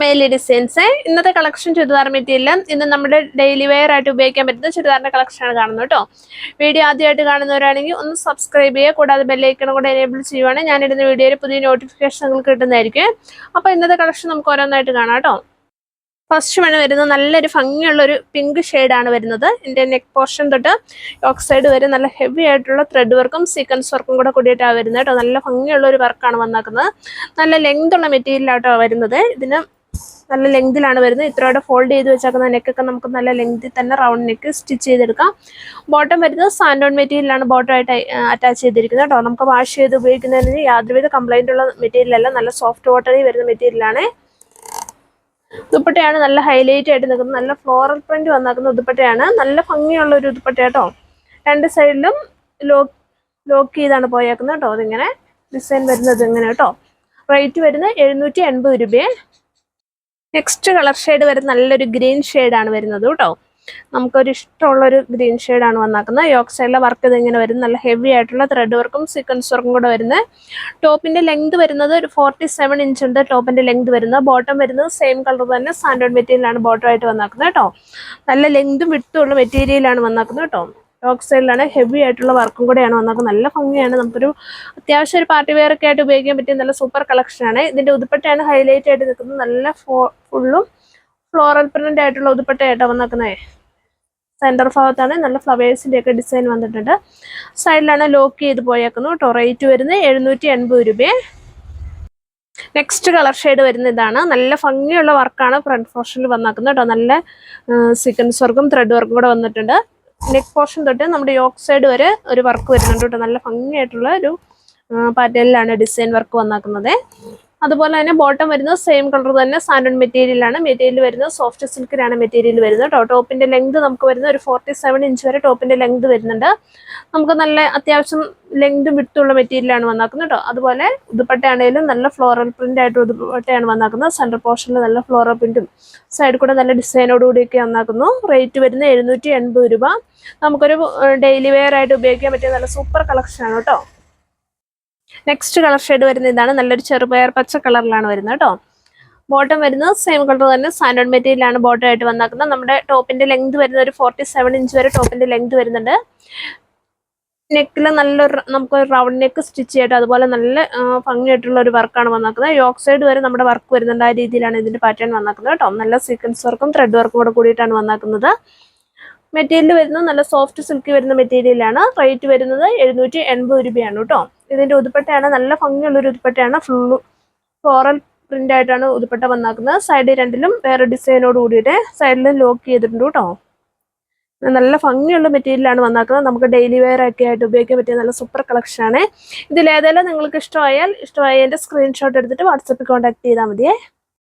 മെയിലി designs ഇന്നത്തെ collection churidar material ഇന്ന് നമ്മുടെ ഡെയിലി വെയർ ആയിട്ട് ഉപയോഗിക്കാൻ പറ്റുന്ന ചുരിദാറിന്റെ കളക്ഷനാണ് കാണുന്നത് കേട്ടോ. വീഡിയോ ആദ്യമായിട്ട് കാണുന്നവരാണെങ്കിൽ ഒന്ന് സബ്സ്ക്രൈബ് ചെയ്യുക, കൂടാതെ ബെല്ലൈക്കൺ കൂടെ എനേബിൾ ചെയ്യുവാണെങ്കിൽ ഞാനിടുന്ന വീഡിയോയിൽ പുതിയ നോട്ടിഫിക്കേഷൻ നിങ്ങൾക്ക് കിട്ടുന്നതായിരിക്കും. അപ്പോൾ ഇന്നത്തെ കളക്ഷൻ നമുക്ക് ഓരോന്നായിട്ട് കാണാം കേട്ടോ. ഫസ്റ്റ് വൺ വരുന്നത് നല്ലൊരു ഭംഗിയുള്ളൊരു പിങ്ക് ഷെയ്ഡാണ് വരുന്നത്. ഇതിൻ്റെ നെക്ക് പോർഷൻ തൊട്ട് യോക്ക് സൈഡ് വരെ നല്ല ഹെവി ആയിട്ടുള്ള ത്രെഡ് വർക്കും സീക്വൻസ് വർക്കും കൂടെ കൂടിയിട്ടാണ് വരുന്നത് കേട്ടോ. നല്ല ഭംഗിയുള്ളൊരു വർക്കാണ് വന്നേക്കുന്നത്. നല്ല ലെങ്ത് ഉള്ള മെറ്റീരിയലായിട്ടോ വരുന്നത്. ഇതിന് നല്ല ലെങ്തിലാണ് വരുന്നത്. ഇത്രയോടെ ഫോൾഡ് ചെയ്ത് വെച്ചേക്കുന്ന നെക്കൊക്കെ നമുക്ക് നല്ല ലെങ്തിൽ തന്നെ റൗണ്ട് നെക്ക് സ്റ്റിച്ച് ചെയ്തെടുക്കാം. ബോട്ടം വരുന്നത് സാൻഡോൺ മെറ്റീരിയലാണ് ബോട്ടമായിട്ട് അറ്റാച്ച് ചെയ്തിരിക്കുന്നത് കേട്ടോ. നമുക്ക് വാഷ് ചെയ്ത് ഉപയോഗിക്കുന്നതിന് യാതൊരുവിധ കംപ്ലൈൻ്റ് ഉള്ള മെറ്റീരിയലല്ല, നല്ല സോഫ്റ്റ് വാട്ടറിൽ വരുന്ന മെറ്റീരിയലാണ്. ദുപ്പട്ടയാണ് നല്ല ഹൈലൈറ്റ് ആയിട്ട് നിൽക്കുന്നത്. നല്ല ഫ്ലോറൽ പ്രിന്റ് വന്നാക്കുന്ന ദുപ്പട്ടയാണ്. നല്ല ഭംഗിയുള്ള ഒരു ദുപ്പട്ട കേട്ടോ. രണ്ട് സൈഡിലും ലോക്ക് ചെയ്താണ് പോയേക്കുന്നത് കേട്ടോ. അതിങ്ങനെ ഡിസൈൻ വരുന്നത് ഇങ്ങനെ കേട്ടോ. റേറ്റ് വരുന്നത് 780 രൂപയെ. നെക്സ്റ്റ് കളർ ഷെയ്ഡ് വരുന്നത് നല്ലൊരു ഗ്രീൻ ഷെയ്ഡാണ് വരുന്നത് കേട്ടോ. നമുക്കൊരു ഇഷ്ടമുള്ളൊരു ഗ്രീൻ ഷെയ്ഡാണ് വന്നാക്കുന്നത്. യോക്ക് സൈഡിലെ വർക്ക് ഇതിങ്ങനെ വരും. നല്ല ഹെവി ആയിട്ടുള്ള ത്രെഡ് വർക്കും സീക്വൻസ് വർക്കും കൂടെ വരുന്നത്. ടോപ്പിന്റെ ലെങ്ത് വരുന്നത് ഒരു 47 ഇഞ്ച് ഉണ്ട് ടോപ്പിന്റെ ലെങ്ത് വരുന്നത്. ബോട്ടം വരുന്നത് സെയിം കളർ തന്നെ സാൻഡോൺ മെറ്റീരിയലാണ് ബോട്ടമായിട്ട് വന്നാക്കുന്നത് കേട്ടോ. നല്ല ലെങ്തും വിട്ടുള്ള മെറ്റീരിയലാണ് വന്നാക്കുന്നത് കേട്ടോ. യോക്ക് സൈഡിലാണ് ഹെവി ആയിട്ടുള്ള വർക്കും കൂടെയാണ് വന്നത്. നല്ല ഭംഗിയാണ്. നമുക്കൊരു അത്യാവശ്യം ഒരു പാർട്ടി വെയർ ഒക്കെ ആയിട്ട് ഉപയോഗിക്കാൻ പറ്റിയ നല്ല സൂപ്പർ കളക്ഷനാണ്. ഇതിന്റെ ഉടുപ്പട്ടയാണ് ഹൈലൈറ്റ് ആയിട്ട് നിൽക്കുന്നത്. നല്ല ഫുള്ളും ഫ്ലോറൽ പ്രിന്റ് ആയിട്ടുള്ള ഉടുപ്പട്ടയായിട്ടാണ് വന്നേക്കുന്നത്. സെന്റർ ഭാഗത്താണ് നല്ല ഫ്ലവേഴ്സിന്റെ ഒക്കെ ഡിസൈൻ വന്നിട്ടുണ്ട്. സൈഡിലാണ് ലോക്ക് ചെയ്ത് പോയേക്കുന്നത് കേട്ടോ. റേറ്റ് വരുന്നത് 780 രൂപയെ. നെക്സ്റ്റ് കളർ ഷെയ്ഡ് വരുന്ന ഇതാണ്. നല്ല ഭംഗിയുള്ള വർക്കാണ് ഫ്രണ്ട് പോർഷനിൽ വന്നേക്കുന്നത് കേട്ടോ. നല്ല സീക്വൻസ് വർക്കും ത്രെഡ് വർക്കും കൂടെ വന്നിട്ടുണ്ട്. നെക്ക് പോർഷൻ തൊട്ട് നമ്മുടെ യോക്ക് സൈഡ് വരെ ഒരു വർക്ക് വരുന്നുണ്ട് കേട്ടോ. നല്ല ഭംഗിയായിട്ടുള്ള ഒരു പാറ്റേണിലാണ് ഡിസൈൻ വർക്ക് വന്നാക്കുന്നത്. അതുപോലെ തന്നെ ബോട്ടം വരുന്നത് സെയിം കളർ തന്നെ സാൻഡോൺ മെറ്റീരിയലാണ്. മെറ്റീരിയൽ വരുന്നത് സോഫ്റ്റ് സിൽക്കിലാണ് മെറ്റീരിയൽ വരുന്നത് കേട്ടോ. ടോപ്പിന്റെ ലെങ്ത് നമുക്ക് വരുന്നത് ഒരു 47 ഇഞ്ച് വരെ ടോപ്പിന്റെ ലെങ്ത് വരുന്നുണ്ട്. നമുക്ക് നല്ല അത്യാവശ്യം ലെങ്തും വിട്ടുള്ള മെറ്റീരിയലാണ് വന്നാക്കുന്നത് കേട്ടോ. അതുപോലെ ദുപ്പട്ടയാണെങ്കിലും നല്ല ഫ്ലോറൽ പ്രിന്റ് ആയിട്ട് ദുപ്പട്ടയാണ് വന്നാക്കുന്നത്. സെൻട്രൽ പോർഷനിൽ നല്ല ഫ്ലോറൽ പ്രിന്റും സൈഡിൽ കൂടെ നല്ല ഡിസൈനോടുകൂടിയൊക്കെ വന്നാക്കുന്നു. റേറ്റ് വരുന്നത് 780 രൂപ. നമുക്കൊരു ഡെയിലി വെയർ ആയിട്ട് ഉപയോഗിക്കാൻ പറ്റിയ നല്ല സൂപ്പർ കളക്ഷനാണ് കേട്ടോ. നെക്സ്റ്റ് കളർ ഷെയ്ഡ് വരുന്ന ഇതാണ്. നല്ലൊരു ചെറുപയർ പച്ച കളറിലാണ് വരുന്നത് കേട്ടോ. ബോട്ടം വരുന്നത് സെയിം കളർ തന്നെ സാൻഡോൺ മെറ്റീരിയലാണ് ബോട്ടമായിട്ട് വന്നാക്കുന്നത്. നമ്മുടെ ടോപ്പിന്റെ ലെങ്ത് വരുന്നത് ഒരു 47 ഇഞ്ച് വരെ ടോപ്പിന്റെ ലെങ്ത് വരുന്നുണ്ട്. നെക്കിൽ നല്ലൊരു നമുക്കൊരു റൗണ്ട് നെക്ക് സ്റ്റിച്ച് ചെയ്തിട്ട് അതുപോലെ നല്ല ഭംഗിയായിട്ടുള്ള ഒരു വർക്കാണ് വന്നാക്കുന്നത്. യോക്ക് സൈഡ് വരെ നമ്മുടെ വർക്ക് വരുന്നുണ്ട്. ആ രീതിയിലാണ് ഇതിന്റെ പാറ്റേൺ വന്നാക്കുന്നത് കേട്ടോ. നല്ല സീക്വൻസ് വർക്കും ത്രെഡ് വർക്കും കൂടെ കൂടിയിട്ടാണ് വന്നാക്കുന്നത്. മെറ്റീരിയൽ വരുന്നത് നല്ല സോഫ്റ്റ് സിൽക്കി വരുന്ന മെറ്റീരിയലാണ്. റേറ്റ് വരുന്നത് 780 രൂപയാണ് കേട്ടോ. ഇതിന്റെ ഉടുപ്പട്ടയാണ് നല്ല ഭംഗിയുള്ളൊരു ഉടുപ്പട്ടയാണ്. ഫുള്ള് ഫ്ലോറൽ പ്രിന്റ് ആയിട്ടാണ് ഉടുപ്പട്ട വന്നാക്കുന്നത്. സൈഡ് രണ്ടിലും വേറെ ഡിസൈനോട് കൂടിയിട്ട് സൈഡിൽ ലോക്ക് ചെയ്തിട്ടുണ്ട് കേട്ടോ. നല്ല ഭംഗിയുള്ള മെറ്റീരിയലാണ് വന്നാക്കുന്നത്. നമുക്ക് ഡെയിലി വെയർ ഒക്കെ ആയിട്ട് ഉപയോഗിക്കാൻ പറ്റിയ നല്ല സൂപ്പർ കളക്ഷനാണ്. ഇതിലേതെല്ലാം നിങ്ങൾക്ക് ഇഷ്ടമായതിൻ്റെ സ്ക്രീൻഷോട്ട് എടുത്തിട്ട് വാട്സപ്പിൽ കോൺടാക്ട് ചെയ്താൽ മതിയേ.